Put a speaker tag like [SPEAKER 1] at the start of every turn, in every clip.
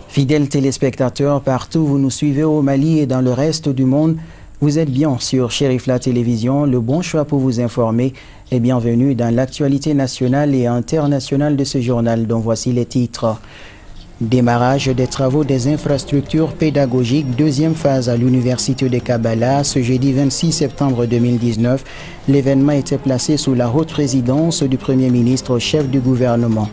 [SPEAKER 1] Fidèles téléspectateurs, partout où vous nous suivez au Mali et dans le reste du monde, vous êtes bien sur Cherifla Télévision, le bon choix pour vous informer et bienvenue dans l'actualité nationale et internationale de ce journal dont voici les titres. Démarrage des travaux des infrastructures pédagogiques, deuxième phase à l'université de Kabbalah, ce jeudi 26 septembre 2019. L'événement était placé sous la haute présidence du Premier ministre, chef du gouvernement.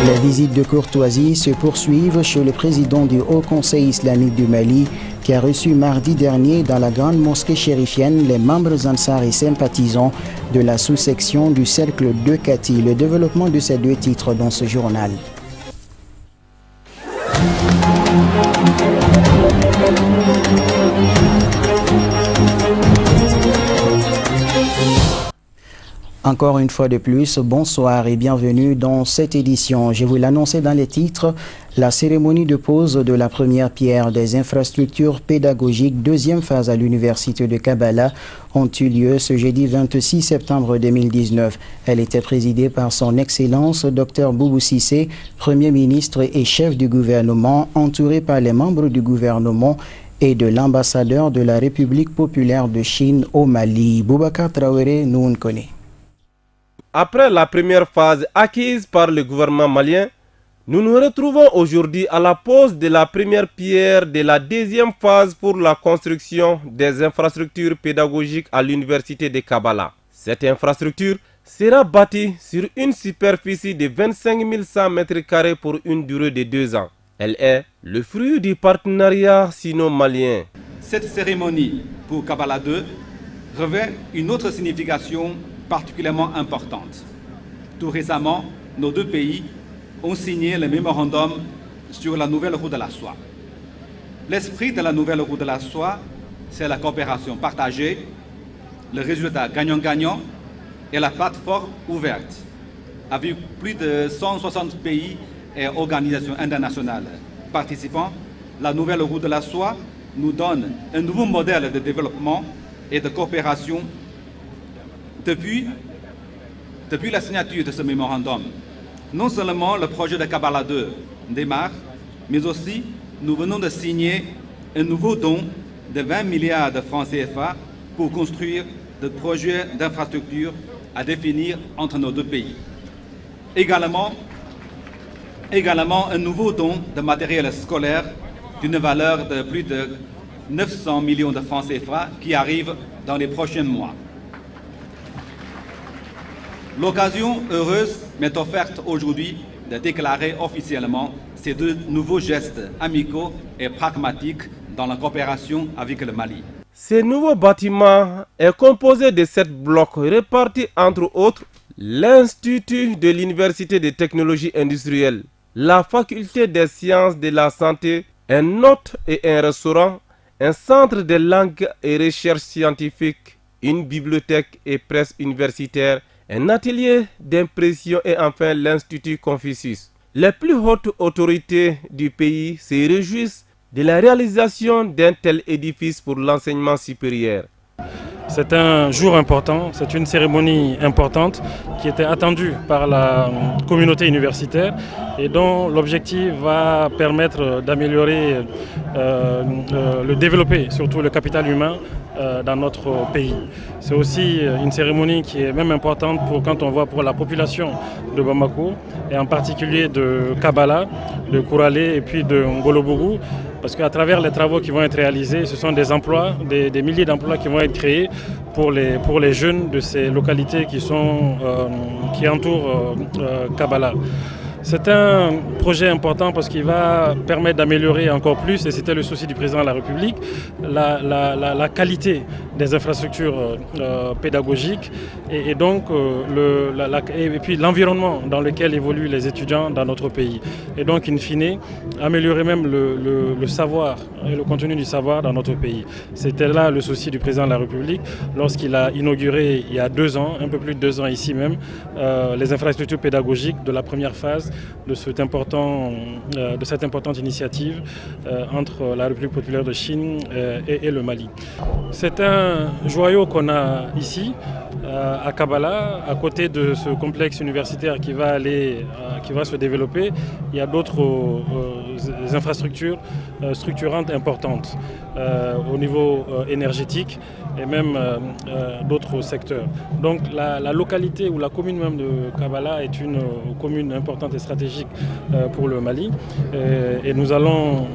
[SPEAKER 1] Les visites de courtoisie se poursuivent chez le président du Haut Conseil islamique du Mali, qui a reçu mardi dernier dans la grande mosquée chérifienne les membres Ansar et sympathisants de la sous-section du cercle de Kati. Le développement de ces deux titres dans ce journal. Encore une fois de plus, bonsoir et bienvenue dans cette édition. Je vous l'annonçais dans les titres, la cérémonie de pose de la première pierre des infrastructures pédagogiques, deuxième phase à l'université de Kabbalah, ont eu lieu ce jeudi 26 septembre 2019. Elle était présidée par son Excellence Dr Boubou Cissé, Premier ministre et chef du gouvernement, entouré par les membres du gouvernement et de l'ambassadeur de la République populaire de Chine au Mali. Boubacar Traoré, nous on connaît.
[SPEAKER 2] Après la première phase acquise par le gouvernement malien, nous nous retrouvons aujourd'hui à la pose de la première pierre de la deuxième phase pour la construction des infrastructures pédagogiques à l'université de Kabbalah. Cette infrastructure sera bâtie sur une superficie de 25 100 m² pour une durée de 2 ans. Elle est le fruit du partenariat sino-malien.
[SPEAKER 3] Cette cérémonie pour Kabbalah 2 revêt une autre signification particulièrement importante. Tout récemment, nos deux pays ont signé le mémorandum sur la nouvelle route de la soie. L'esprit de la nouvelle route de la soie, c'est la coopération partagée, le résultat gagnant-gagnant et la plateforme ouverte. Avec plus de 160 pays et organisations internationales participants, la nouvelle route de la soie nous donne un nouveau modèle de développement et de coopération. Depuis la signature de ce mémorandum, non seulement le projet de Kabbalah 2 démarre, mais aussi nous venons de signer un nouveau don de 20 milliards de francs CFA pour construire des projets d'infrastructures à définir entre nos deux pays. Également un nouveau don de matériel scolaire d'une valeur de plus de 900 millions de francs CFA qui arrive dans les prochains mois. L'occasion heureuse m'est offerte aujourd'hui de déclarer officiellement ces deux nouveaux gestes amicaux et pragmatiques dans la coopération avec le Mali.
[SPEAKER 2] Ce nouveau bâtiment est composé de 7 blocs répartis entre autres l'Institut de l'Université des technologies industrielles, la Faculté des sciences de la santé, un hôtel et un restaurant, un centre de langue et recherche scientifique, une bibliothèque et presse universitaire, un atelier d'impression et enfin l'Institut Confucius. Les plus hautes autorités du pays se réjouissent de la réalisation d'un tel édifice pour l'enseignement supérieur.
[SPEAKER 4] C'est un jour important, c'est une cérémonie importante qui était attendue par la communauté universitaire et dont l'objectif va permettre d'améliorer, le développer, surtout le capital humain dans notre pays. C'est aussi une cérémonie qui est même importante quand on voit pour la population de Bamako et en particulier de Kabbalah, de Kouralé et puis de Ngolobougou. Parce qu'à travers les travaux qui vont être réalisés, ce sont des emplois, des milliers d'emplois qui vont être créés pour les jeunes de ces localités qui entourent Kabbalah. C'est un projet important parce qu'il va permettre d'améliorer encore plus, et c'était le souci du président de la République, la qualité des infrastructures pédagogiques et donc et puis l'environnement dans lequel évoluent les étudiants dans notre pays. Et donc, in fine, améliorer même le savoir et le contenu du savoir dans notre pays. C'était là le souci du président de la République lorsqu'il a inauguré il y a 2 ans, un peu plus de 2 ans ici même, les infrastructures pédagogiques de la première phase de cette importante initiative entre la République populaire de Chine et le Mali. C'est un joyau qu'on a ici, à Kabala, à côté de ce complexe universitaire qui va se développer. Il y a d'autres infrastructures structurantes importantes au niveau énergétique et même d'autres secteurs. Donc la localité ou la commune même de Kabala est une commune importante et stratégique pour le Mali. Et nous allons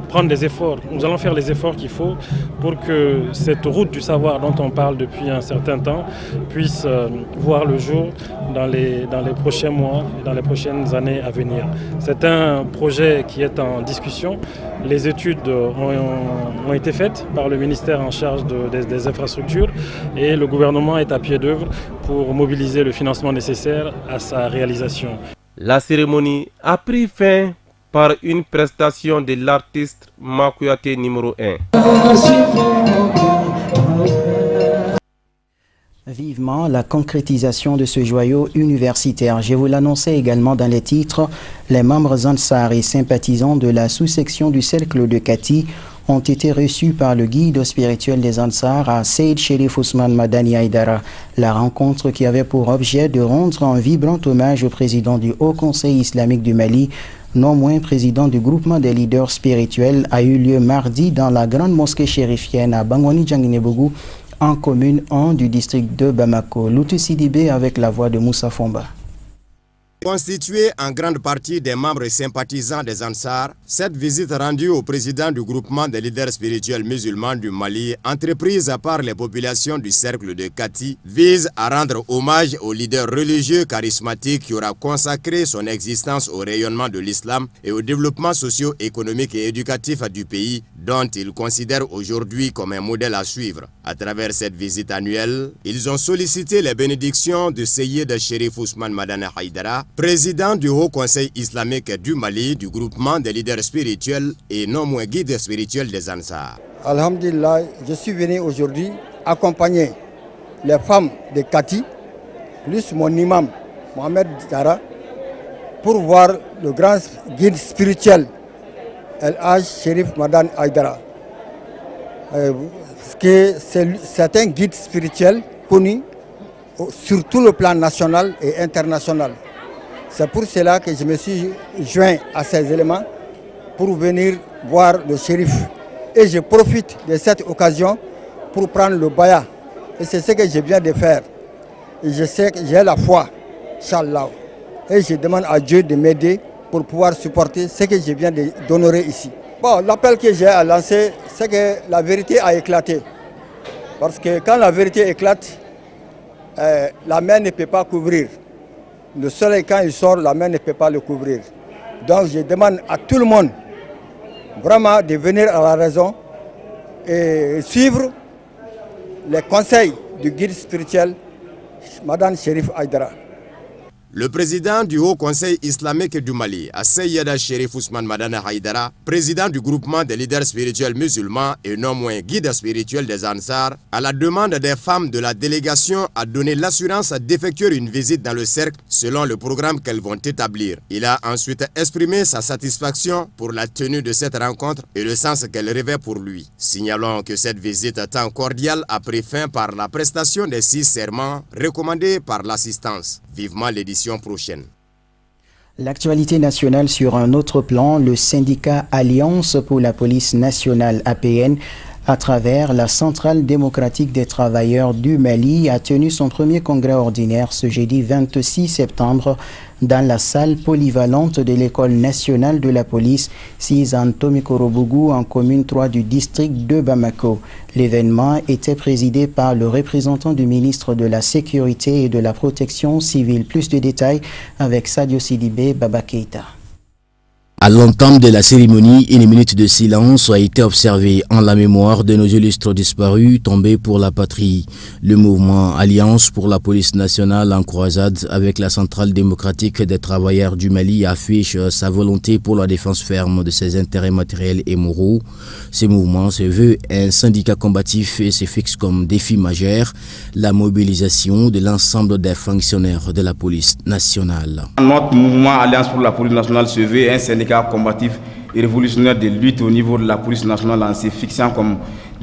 [SPEAKER 4] prendre des efforts, nous allons faire les efforts qu'il faut pour que cette route du savoir dont on parle depuis un certain temps puisse voir le jour dans les prochains mois et dans les prochaines années à venir. C'est un projet qui est en discussion. Les études ont été faites par le ministère en charge des infrastructures et le gouvernement est à pied d'œuvre pour mobiliser le financement nécessaire à sa réalisation.
[SPEAKER 2] La cérémonie a pris fin par une prestation de l'artiste Makouyaté numéro 1.
[SPEAKER 1] Vivement la concrétisation de ce joyau universitaire. Je vous l'annonçais également dans les titres. Les membres Ansar et sympathisants de la sous-section du cercle de Kati ont été reçus par le guide spirituel des Ansar à Seyd Cherif Ousmane Madani Haïdara. La rencontre, qui avait pour objet de rendre un vibrant hommage au président du Haut Conseil islamique du Mali, non moins président du groupement des leaders spirituels, a eu lieu mardi dans la grande mosquée chérifienne à Bangwani Djanginebougou, en commune 1 du district de Bamako. Loutou Sidibé avec la voix de Moussa Fomba.
[SPEAKER 5] Constituée en grande partie des membres sympathisants des Ansar, cette visite rendue au président du groupement des leaders spirituels musulmans du Mali, entreprise par les populations du cercle de Kati, vise à rendre hommage au leader religieux charismatique qui aura consacré son existence au rayonnement de l'islam et au développement socio-économique et éducatif du pays, dont ils considèrent aujourd'hui comme un modèle à suivre. À travers cette visite annuelle, ils ont sollicité les bénédictions de Seyyed Cherif Ousmane Madani Haïdara, président du Haut Conseil islamique du Mali, du groupement des leaders spirituels et non moins guide spirituel des Ansar.
[SPEAKER 6] Alhamdulillah, je suis venu aujourd'hui accompagner les femmes de Kati, plus mon imam Mohamed Dara, pour voir le grand guide spirituel El-Haj Cherif Madani Haïdara. C'est un guide spirituel connu sur tout le plan national et international. C'est pour cela que je me suis joint à ces éléments pour venir voir le shérif. Et je profite de cette occasion pour prendre le baya. Et c'est ce que je viens de faire. Et je sais que j'ai la foi, Inch'Allah. Et je demande à Dieu de m'aider pour pouvoir supporter ce que je viens d'honorer ici. Bon, l'appel que j'ai à lancer, c'est que la vérité a éclaté. Parce que quand la vérité éclate, la mer ne peut pas couvrir. Le soleil, quand il sort, la mer ne peut pas le couvrir. Donc je demande à tout le monde vraiment de venir à la raison et suivre les conseils du guide spirituel, Madame Cherif Haïdara.
[SPEAKER 5] Le président du Haut Conseil islamique du Mali, Seyyed Cherif Ousmane Madani Haïdara, président du groupement des leaders spirituels musulmans et non moins guide spirituel des Ansar, à la demande des femmes de la délégation, a donné l'assurance d'effectuer une visite dans le cercle selon le programme qu'elles vont établir. Il a ensuite exprimé sa satisfaction pour la tenue de cette rencontre et le sens qu'elle rêvait pour lui. Signalons que cette visite tant cordiale a pris fin par la prestation des 6 serments recommandés par l'assistance. Vivement l'édition prochaine.
[SPEAKER 1] L'actualité nationale sur un autre plan, le syndicat Alliance pour la police nationale APN, à travers la Centrale démocratique des travailleurs du Mali, a tenu son premier congrès ordinaire ce jeudi 26 septembre dans la salle polyvalente de l'École nationale de la police, 6 en Tomikorobougou, en commune 3 du district de Bamako. L'événement était présidé par le représentant du ministre de la Sécurité et de la Protection civile. Plus de détails avec Sadio Sidibé Baba Keïta.
[SPEAKER 7] À l'entame de la cérémonie, une minute de silence a été observée en la mémoire de nos illustres disparus tombés pour la patrie. Le mouvement Alliance pour la police nationale en croisade avec la Centrale démocratique des travailleurs du Mali affiche sa volonté pour la défense ferme de ses intérêts matériels et moraux. Ce mouvement se veut un syndicat combatif et se fixe comme défi majeur la mobilisation de l'ensemble des fonctionnaires de la police nationale.
[SPEAKER 8] Notre mouvement Alliance pour la police nationale se veut un syndicat combatif et révolutionnaire de lutte au niveau de la police nationale en se fixant comme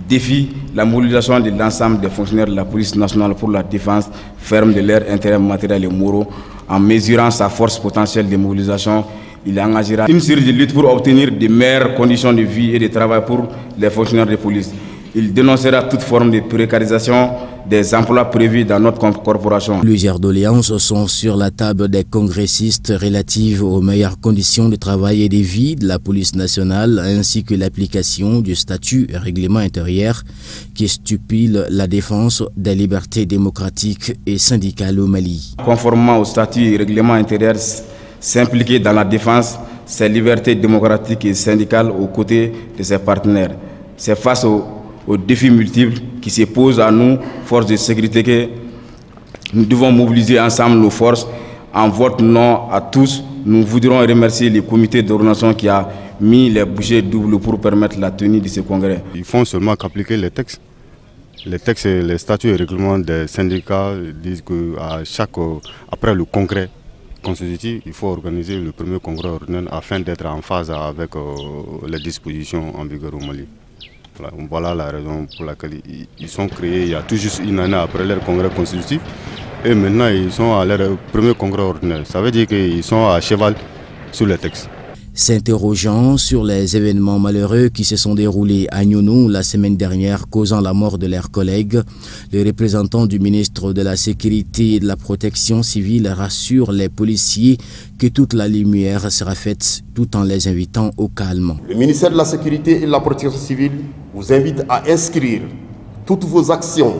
[SPEAKER 8] défi la mobilisation de l'ensemble des fonctionnaires de la police nationale pour la défense ferme de leurs intérêts matériels et moraux. En mesurant sa force potentielle de mobilisation, il engagera une série de luttes pour obtenir de meilleures conditions de vie et de travail pour les fonctionnaires de police. Il dénoncera toute forme de précarisation des emplois prévus dans notre corporation.
[SPEAKER 7] Plusieurs doléances sont sur la table des congressistes relatives aux meilleures conditions de travail et de vie de la police nationale ainsi que l'application du statut et règlement intérieur qui stipule la défense des libertés démocratiques et syndicales au Mali.
[SPEAKER 8] Conformément au statut et règlement intérieur, s'impliquer dans la défense de ses libertés démocratiques et syndicales aux côtés de ses partenaires. C'est face aux défis multiples qui se posent à nous, forces de sécurité, que nous devons mobiliser ensemble nos forces. En votre nom à tous, nous voudrions remercier le comité d'organisation qui a mis les bouchées doubles pour permettre la tenue de ce congrès.
[SPEAKER 9] Ils font seulement qu'appliquer les textes. Les textes et les statuts et règlements des syndicats disent qu'après le congrès constitutif, il faut organiser le premier congrès ordinaire afin d'être en phase avec les dispositions en vigueur au Mali. Voilà la raison pour laquelle ils sont créés il y a tout juste une année après leur congrès constitutif et maintenant ils sont à leur premier congrès ordinaire. Ça veut dire qu'ils sont à cheval sur les textes.
[SPEAKER 7] S'interrogeant sur les événements malheureux qui se sont déroulés à Nyonou la semaine dernière causant la mort de leurs collègues, le représentant du ministre de la Sécurité et de la Protection civile rassure les policiers que toute la lumière sera faite tout en les invitant au calme.
[SPEAKER 10] Le ministère de la Sécurité et de la Protection civile vous invite à inscrire toutes vos actions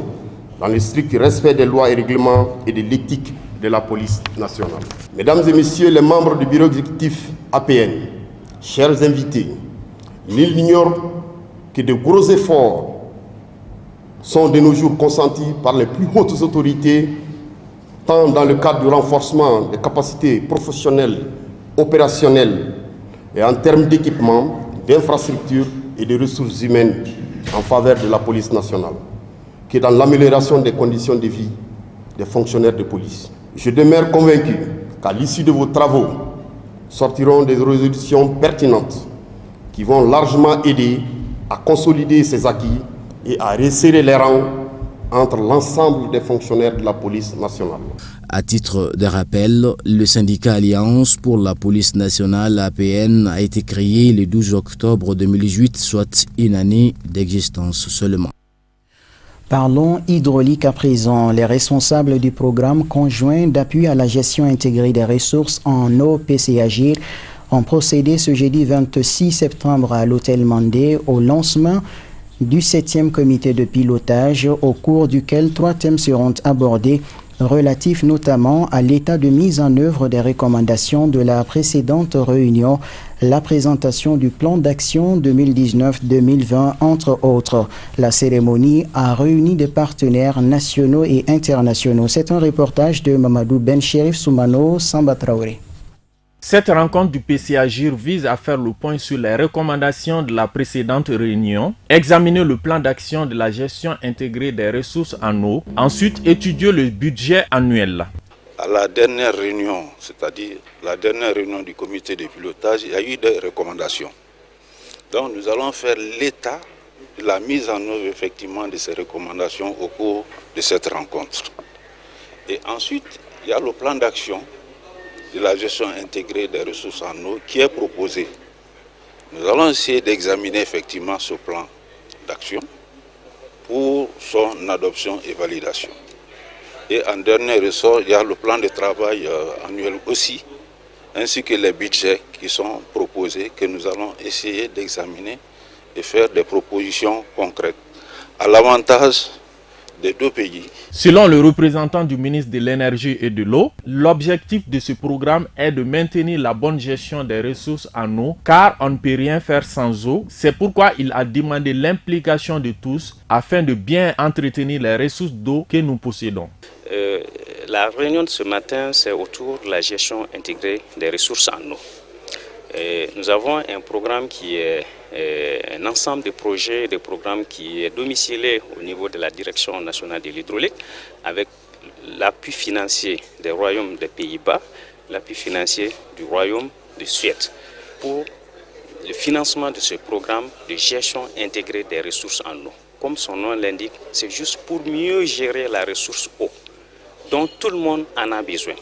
[SPEAKER 10] dans le strict respect des lois et règlements et de l'éthique de la police nationale. Mesdames et messieurs les membres du bureau exécutif APN, chers invités, nul n'ignore que de gros efforts sont de nos jours consentis par les plus hautes autorités, tant dans le cadre du renforcement des capacités professionnelles, opérationnelles et en termes d'équipement, d'infrastructures et de ressources humaines en faveur de la police nationale, que dans l'amélioration des conditions de vie des fonctionnaires de police. Je demeure convaincu qu'à l'issue de vos travaux sortiront des résolutions pertinentes qui vont largement aider à consolider ces acquis et à resserrer les rangs entre l'ensemble des fonctionnaires de la police nationale.
[SPEAKER 7] À titre de rappel, le syndicat Alliance pour la police nationale APN a été créé le 12 octobre 2018, soit une année d'existence seulement.
[SPEAKER 1] Parlons hydraulique à présent. Les responsables du programme conjoint d'appui à la gestion intégrée des ressources en eau PCAGIR ont procédé ce jeudi 26 septembre à l'hôtel Mandé au lancement du 7e comité de pilotage au cours duquel 3 thèmes seront abordés relatifs notamment à l'état de mise en œuvre des recommandations de la précédente réunion, la présentation du plan d'action 2019-2020, entre autres. La cérémonie a réuni des partenaires nationaux et internationaux. C'est un reportage de Mamadou Ben Cherif Soumano, Samba Traoré.
[SPEAKER 11] Cette rencontre du PCAGIR vise à faire le point sur les recommandations de la précédente réunion, examiner le plan d'action de la gestion intégrée des ressources en eau, ensuite étudier le budget annuel.
[SPEAKER 12] À la dernière réunion, c'est-à-dire la dernière réunion du comité de pilotage, il y a eu des recommandations. Donc nous allons faire l'état de la mise en œuvre effectivement de ces recommandations au cours de cette rencontre. Et ensuite, il y a le plan d'action de la gestion intégrée des ressources en eau qui est proposé. Nous allons essayer d'examiner effectivement ce plan d'action pour son adoption et validation. Et en dernier ressort, il y a le plan de travail annuel aussi, ainsi que les budgets qui sont proposés, que nous allons essayer d'examiner et faire des propositions concrètes, à l'avantage des deux pays.
[SPEAKER 11] Selon le représentant du ministre de l'Énergie et de l'Eau, l'objectif de ce programme est de maintenir la bonne gestion des ressources en eau, car on ne peut rien faire sans eau. C'est pourquoi il a demandé l'implication de tous afin de bien entretenir les ressources d'eau que nous possédons.
[SPEAKER 13] La réunion de ce matin, c'est autour de la gestion intégrée des ressources en eau. Nous avons un programme qui est un ensemble de projets, de programmes qui est domicilié au niveau de la Direction nationale de l'hydraulique avec l'appui financier des royaumes des Pays-Bas, l'appui financier du royaume de Suède pour le financement de ce programme de gestion intégrée des ressources en eau. Comme son nom l'indique, c'est juste pour mieux gérer la ressource eau dont tout le monde en a besoin.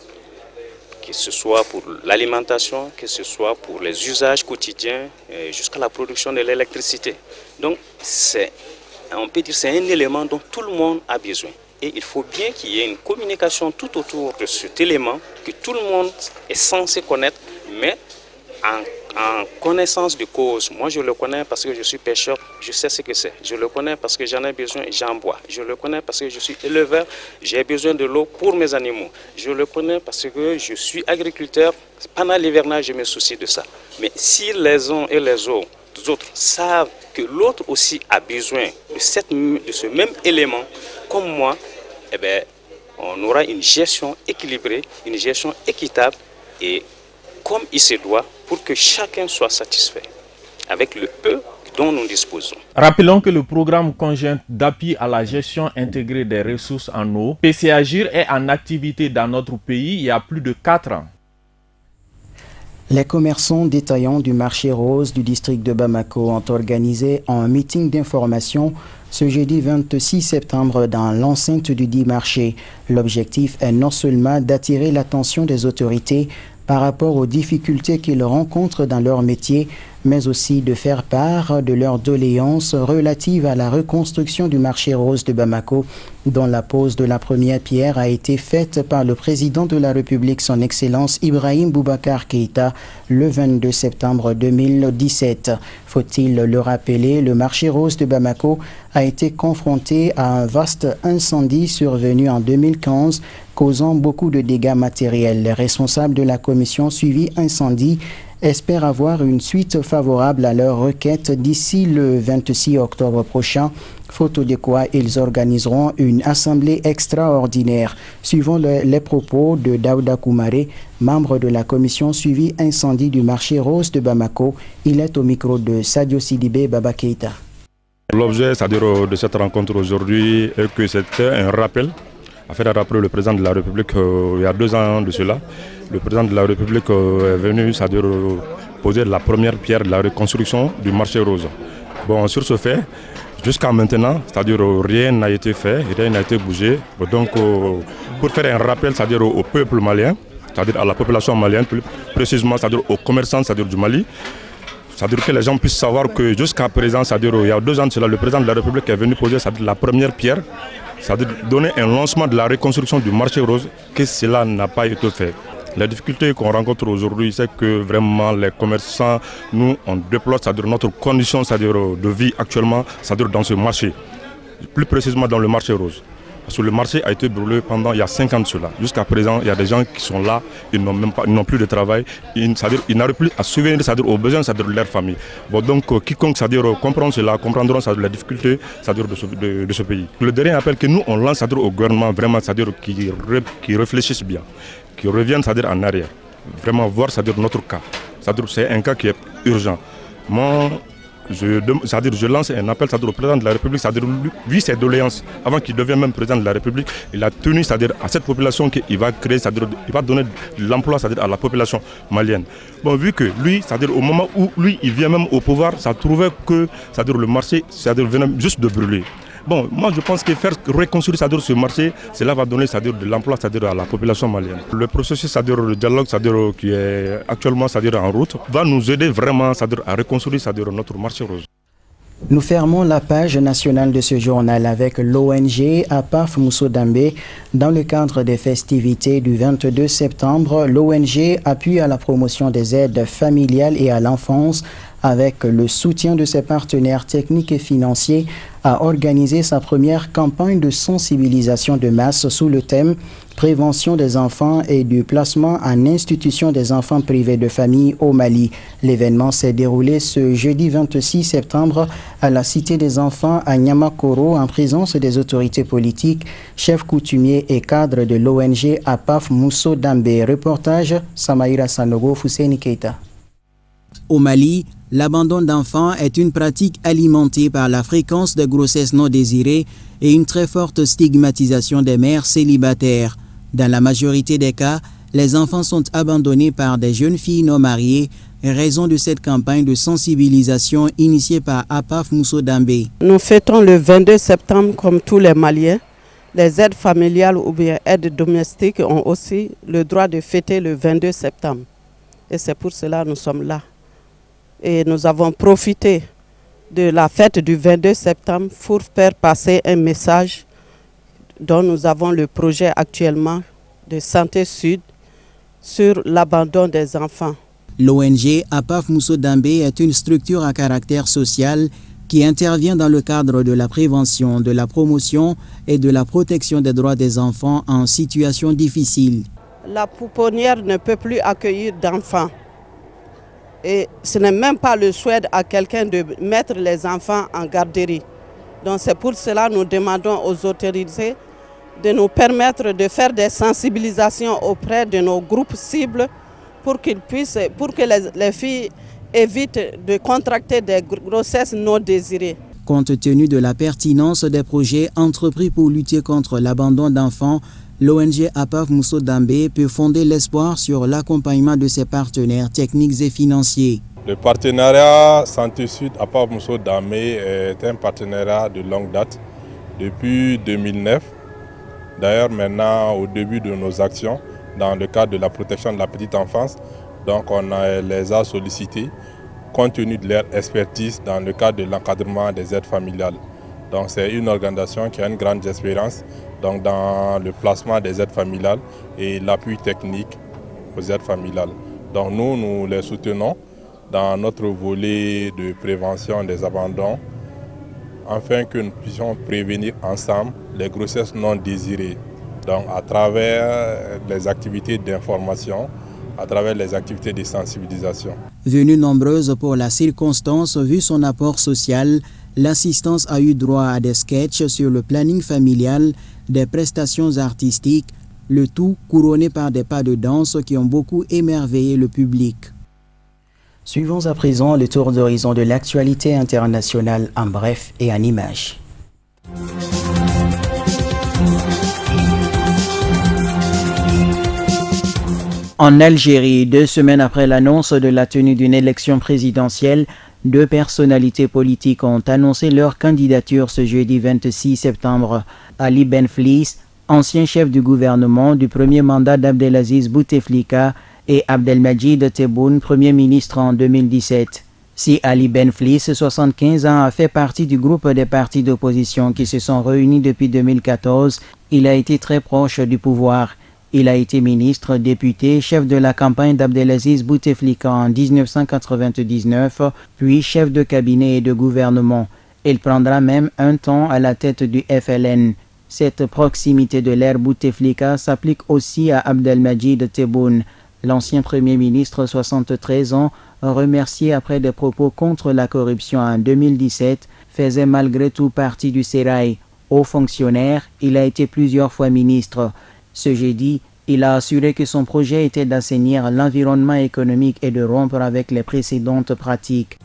[SPEAKER 13] Que ce soit pour l'alimentation, que ce soit pour les usages quotidiens, jusqu'à la production de l'électricité. Donc, on peut dire que c'est un élément dont tout le monde a besoin. Et il faut bien qu'il y ait une communication tout autour de cet élément que tout le monde est censé connaître, mais en connaissance de cause. Moi, je le connais parce que je suis pêcheur, je sais ce que c'est. Je le connais parce que j'en ai besoin, j'en bois. Je le connais parce que je suis éleveur, j'ai besoin de l'eau pour mes animaux. Je le connais parce que je suis agriculteur. Pendant l'hivernage, je me soucie de ça. Mais si les uns et les autres savent que l'autre aussi a besoin de ce même élément, comme moi, eh bien, on aura une gestion équilibrée, une gestion équitable et comme il se doit pour que chacun soit satisfait avec le peu dont nous disposons.
[SPEAKER 11] Rappelons que le programme conjoint d'appui à la gestion intégrée des ressources en eau, PCAGIR, est en activité dans notre pays il y a plus de 4 ans.
[SPEAKER 1] Les commerçants détaillants du marché rose du district de Bamako ont organisé un meeting d'information ce jeudi 26 septembre dans l'enceinte du dit marché. L'objectif est non seulement d'attirer l'attention des autorités par rapport aux difficultés qu'ils rencontrent dans leur métier, mais aussi de faire part de leurs doléances relatives à la reconstruction du marché rose de Bamako, dont la pose de la première pierre a été faite par le président de la République, son Excellence Ibrahim Boubacar Keïta, le 22 septembre 2017. Faut-il le rappeler, le marché rose de Bamako a été confronté à un vaste incendie survenu en 2015, causant beaucoup de dégâts matériels. Les responsables de la commission suivi incendie espèrent avoir une suite favorable à leur requête d'ici le 26 octobre prochain, faute de quoi ils organiseront une assemblée extraordinaire. Suivant les propos de Daouda Koumaré, membre de la commission suivi incendie du marché rose de Bamako, il est au micro de Sadio Sidibé Baba Keïta.
[SPEAKER 14] L'objet de cette rencontre aujourd'hui est que c'était un rappel, afin de rappeler le président de la République il y a 2 ans de cela. Le président de la République est venu, c'est-à-dire poser la première pierre de la reconstruction du marché rose. Bon, sur ce fait, jusqu'à maintenant, c'est-à-dire rien n'a été fait, rien n'a été bougé. Donc, pour faire un rappel, c'est-à-dire au peuple malien, c'est-à-dire à la population malienne, plus précisément, c'est-à-dire aux commerçants, c'est-à-dire du Mali, c'est-à-dire que les gens puissent savoir que jusqu'à présent, c'est-à-dire il y a 2 ans de cela, le président de la République est venu poser, c'est-à-dire la première pierre, c'est-à-dire donner un lancement de la reconstruction du marché rose, que cela n'a pas été fait. Les difficultés qu'on rencontre aujourd'hui, c'est que vraiment les commerçants, nous, on déplore, c'est-à-dire notre condition, c'est-à-dire de vie actuellement, c'est-à-dire dans ce marché, plus précisément dans le marché rose. Parce que le marché a été brûlé pendant il y a 5 ans de cela. Jusqu'à présent, il y a des gens qui sont là, ils n'ont plus de travail, c'est-à-dire ils n'arrivent plus à subvenir, c'est-à-dire aux besoins, c'est-à-dire de leur famille. Bon, donc quiconque, c'est-à-dire comprend cela, comprendront, c'est-à-dire les difficultés, c'est-à-dire de ce pays. Le dernier appel que nous on lance, c'est-à-dire au gouvernement, vraiment, c'est-à-dire qui réfléchissent bien, qui reviennent, c'est-à-dire en arrière, vraiment voir, c'est-à-dire notre cas. C'est-à-dire c'est un cas qui est urgent. Moi, je lance un appel au président de la République, c'est-à-dire lui ses doléances, avant qu'il devienne même président de la République, il a tenu, c'est-à-dire à cette population qu'il va créer, c'est-à-dire il va donner de l'emploi, c'est-à-dire à la population malienne. Bon, vu que lui, c'est-à-dire au moment où lui il vient même au pouvoir, ça trouvait que, c'est-à-dire le marché, c'est-à-dire venait juste de brûler. Bon, moi je pense que faire reconstruire, c'est-à-dire ce marché, cela va donner, c'est-à-dire de l'emploi, c'est-à-dire à la population malienne. Le processus, c'est-à-dire le dialogue, c'est-à-dire qui est actuellement, c'est-à-dire en route, va nous aider vraiment, c'est-à-dire à reconstruire, c'est-à-dire notre marché rose.
[SPEAKER 1] Nous fermons la page nationale de ce journal avec l'ONG APAF Mousso-Dambé. Dans le cadre des festivités du 22 septembre, l'ONG appuie à la promotion des aides familiales et à l'enfance avec le soutien de ses partenaires techniques et financiers a organisé sa première campagne de sensibilisation de masse sous le thème « Prévention des enfants et du placement en institution des enfants privés de famille au Mali ». L'événement s'est déroulé ce jeudi 26 septembre à la Cité des enfants à Niamakoro en présence des autorités politiques, chefs coutumiers et cadres de l'ONG APAF Mousso Dambe. Reportage Samaïra Sanogo, Fousseni Keita.
[SPEAKER 7] Au Mali, l'abandon d'enfants est une pratique alimentée par la fréquence de grossesses non désirées et une très forte stigmatisation des mères célibataires. Dans la majorité des cas, les enfants sont abandonnés par des jeunes filles non mariées, raison de cette campagne de sensibilisation initiée par APAF Mousso Dambe.
[SPEAKER 15] Nous fêtons le 22 septembre comme tous les Maliens. Les aides familiales ou bien aides domestiques ont aussi le droit de fêter le 22 septembre. Et c'est pour cela que nous sommes là. Et nous avons profité de la fête du 22 septembre pour faire passer un message dont nous avons le projet actuellement de Santé Sud sur l'abandon des enfants.
[SPEAKER 7] L'ONG APAF Mousso Dambe est une structure à caractère social qui intervient dans le cadre de la prévention, de la promotion et de la protection des droits des enfants en situation difficile.
[SPEAKER 15] La pouponnière ne peut plus accueillir d'enfants. Et ce n'est même pas le souhait à quelqu'un de mettre les enfants en garderie. Donc c'est pour cela que nous demandons aux autorités de nous permettre de faire des sensibilisations auprès de nos groupes cibles pour que les filles évitent de contracter des grossesses non désirées.
[SPEAKER 7] Compte tenu de la pertinence des projets entrepris pour lutter contre l'abandon d'enfants, l'ONG APAF Mousso Dambe peut fonder l'espoir sur l'accompagnement de ses partenaires techniques et financiers.
[SPEAKER 16] Le partenariat Santé Sud APAF Mousso Dambe est un partenariat de longue date, depuis 2009. D'ailleurs, maintenant, au début de nos actions, dans le cadre de la protection de la petite enfance, donc on les a sollicités compte tenu de leur expertise dans le cadre de l'encadrement des aides familiales. Donc c'est une organisation qui a une grande expérience donc dans le placement des aides familiales et l'appui technique aux aides familiales. Donc nous les soutenons dans notre volet de prévention des abandons afin que nous puissions prévenir ensemble les grossesses non désirées. Donc à travers les activités d'information, à travers les activités de sensibilisation.
[SPEAKER 7] Venue nombreuse pour la circonstance, vu son apport social, l'assistance a eu droit à des sketchs sur le planning familial, des prestations artistiques, le tout couronné par des pas de danse qui ont beaucoup émerveillé le public.
[SPEAKER 1] Suivons à présent le tour d'horizon de l'actualité internationale en bref et en images. En Algérie, 2 semaines après l'annonce de la tenue d'une élection présidentielle, 2 personnalités politiques ont annoncé leur candidature ce jeudi 26 septembre. Ali Benflis, ancien chef du gouvernement du premier mandat d'Abdelaziz Bouteflika, et Abdelmadjid Tebboune, Premier ministre en 2017. Si Ali Benflis, 75 ans, a fait partie du groupe des partis d'opposition qui se sont réunis depuis 2014, il a été très proche du pouvoir. Il a été ministre, député, chef de la campagne d'Abdelaziz Bouteflika en 1999, puis chef de cabinet et de gouvernement. Il prendra même un temps à la tête du FLN. Cette proximité de l'ère Bouteflika s'applique aussi à Abdelmadjid Tebboune. L'ancien Premier ministre, 73 ans, remercié après des propos contre la corruption en 2017, faisait malgré tout partie du Sérail. Haut fonctionnaire, il a été plusieurs fois ministre. Ce jeudi, il a assuré que son projet était d'assainir l'environnement économique et de rompre avec les précédentes pratiques.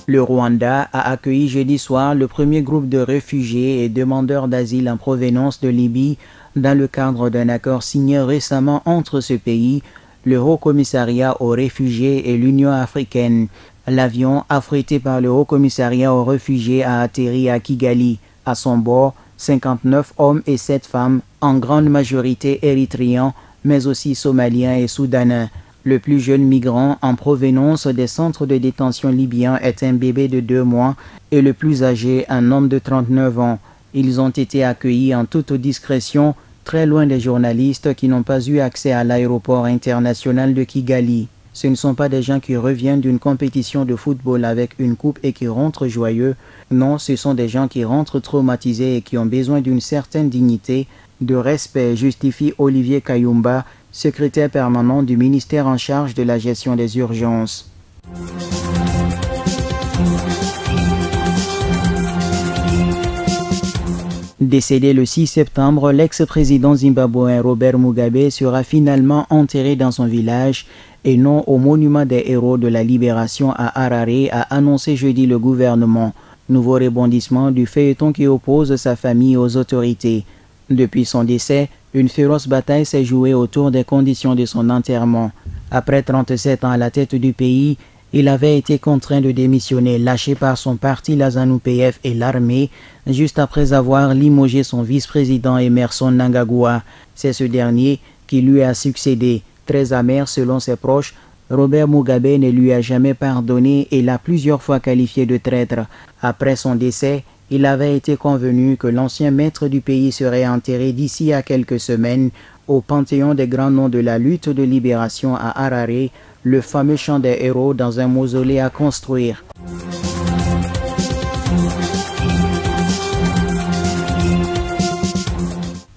[SPEAKER 1] Le Rwanda a accueilli jeudi soir le premier groupe de réfugiés et demandeurs d'asile en provenance de Libye dans le cadre d'un accord signé récemment entre ce pays, le Haut Commissariat aux réfugiés et l'Union africaine. L'avion, affrété par le Haut Commissariat aux réfugiés, a atterri à Kigali. À son bord, 59 hommes et 7 femmes, en grande majorité érythréens, mais aussi somaliens et soudanais. Le plus jeune migrant en provenance des centres de détention libyens est un bébé de 2 mois et le plus âgé, un homme de 39 ans. Ils ont été accueillis en toute discrétion, très loin des journalistes qui n'ont pas eu accès à l'aéroport international de Kigali. Ce ne sont pas des gens qui reviennent d'une compétition de football avec une coupe et qui rentrent joyeux. Non, ce sont des gens qui rentrent traumatisés et qui ont besoin d'une certaine dignité, de respect, justifie Olivier Kayumba, secrétaire permanent du ministère en charge de la gestion des urgences. Décédé le 6 septembre, l'ex-président zimbabwéen Robert Mugabe sera finalement enterré dans son village et non au monument des héros de la libération à Harare, a annoncé jeudi le gouvernement. Nouveau rebondissement du feuilleton qui oppose sa famille aux autorités. Depuis son décès, une féroce bataille s'est jouée autour des conditions de son enterrement. Après 37 ans à la tête du pays, il avait été contraint de démissionner, lâché par son parti, la ZANU-PF et l'armée, juste après avoir limogé son vice-président Emerson Mnangagwa. C'est ce dernier qui lui a succédé. Très amer selon ses proches, Robert Mugabe ne lui a jamais pardonné et l'a plusieurs fois qualifié de traître. Après son décès, il avait été convenu que l'ancien maître du pays serait enterré d'ici à quelques semaines au Panthéon des grands noms de la lutte de libération à Harare, le fameux champ des héros dans un mausolée à construire.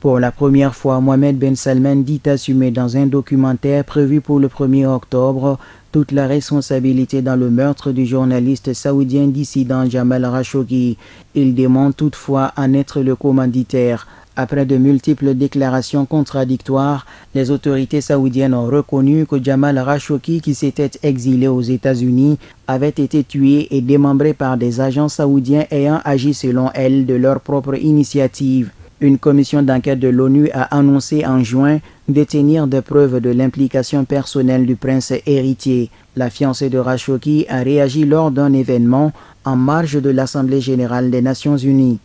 [SPEAKER 1] Pour la première fois, Mohamed Ben Salman dit assumer dans un documentaire prévu pour le 1er octobre toute la responsabilité dans le meurtre du journaliste saoudien dissident Jamal Khashoggi. Il demande toutefois en être le commanditaire. Après de multiples déclarations contradictoires, les autorités saoudiennes ont reconnu que Jamal Khashoggi, qui s'était exilé aux États-Unis, avait été tué et démembré par des agents saoudiens ayant agi selon elles de leur propre initiative. Une commission d'enquête de l'ONU a annoncé en juin détenir des preuves de l'implication personnelle du prince héritier. La fiancée de Khashoggi a réagi lors d'un événement en marge de l'Assemblée générale des Nations unies.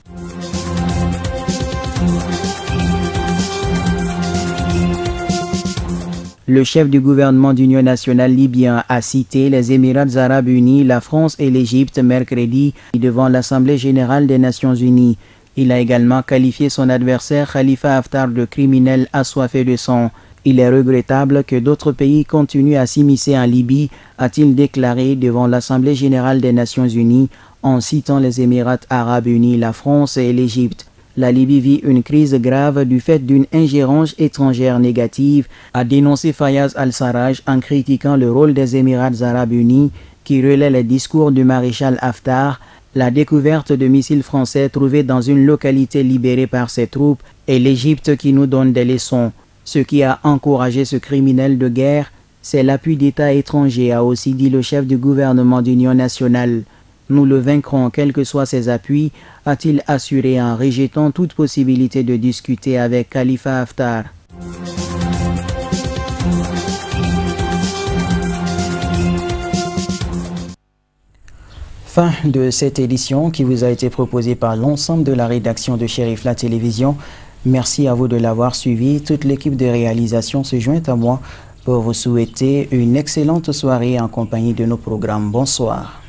[SPEAKER 1] Le chef du gouvernement d'union nationale libyen a cité les Émirats arabes unis, la France et l'Égypte mercredi devant l'Assemblée générale des Nations unies. Il a également qualifié son adversaire Khalifa Haftar de criminel assoiffé de sang. Il est regrettable que d'autres pays continuent à s'immiscer en Libye, a-t-il déclaré devant l'Assemblée générale des Nations unies en citant les Émirats arabes unis, la France et l'Égypte. La Libye vit une crise grave du fait d'une ingérence étrangère négative, a dénoncé Fayez al-Sarraj en critiquant le rôle des Émirats arabes unis qui relaient les discours du maréchal Haftar, la découverte de missiles français trouvés dans une localité libérée par ses troupes et l'Égypte qui nous donne des leçons. Ce qui a encouragé ce criminel de guerre, c'est l'appui d'États étrangers, a aussi dit le chef du gouvernement d'union nationale. Nous le vaincrons quels que soient ses appuis, a-t-il assuré en rejetant toute possibilité de discuter avec Khalifa Haftar. Fin de cette édition qui vous a été proposée par l'ensemble de la rédaction de Chérif La Télévision. Merci à vous de l'avoir suivi. Toute l'équipe de réalisation se joint à moi pour vous souhaiter une excellente soirée en compagnie de nos programmes. Bonsoir.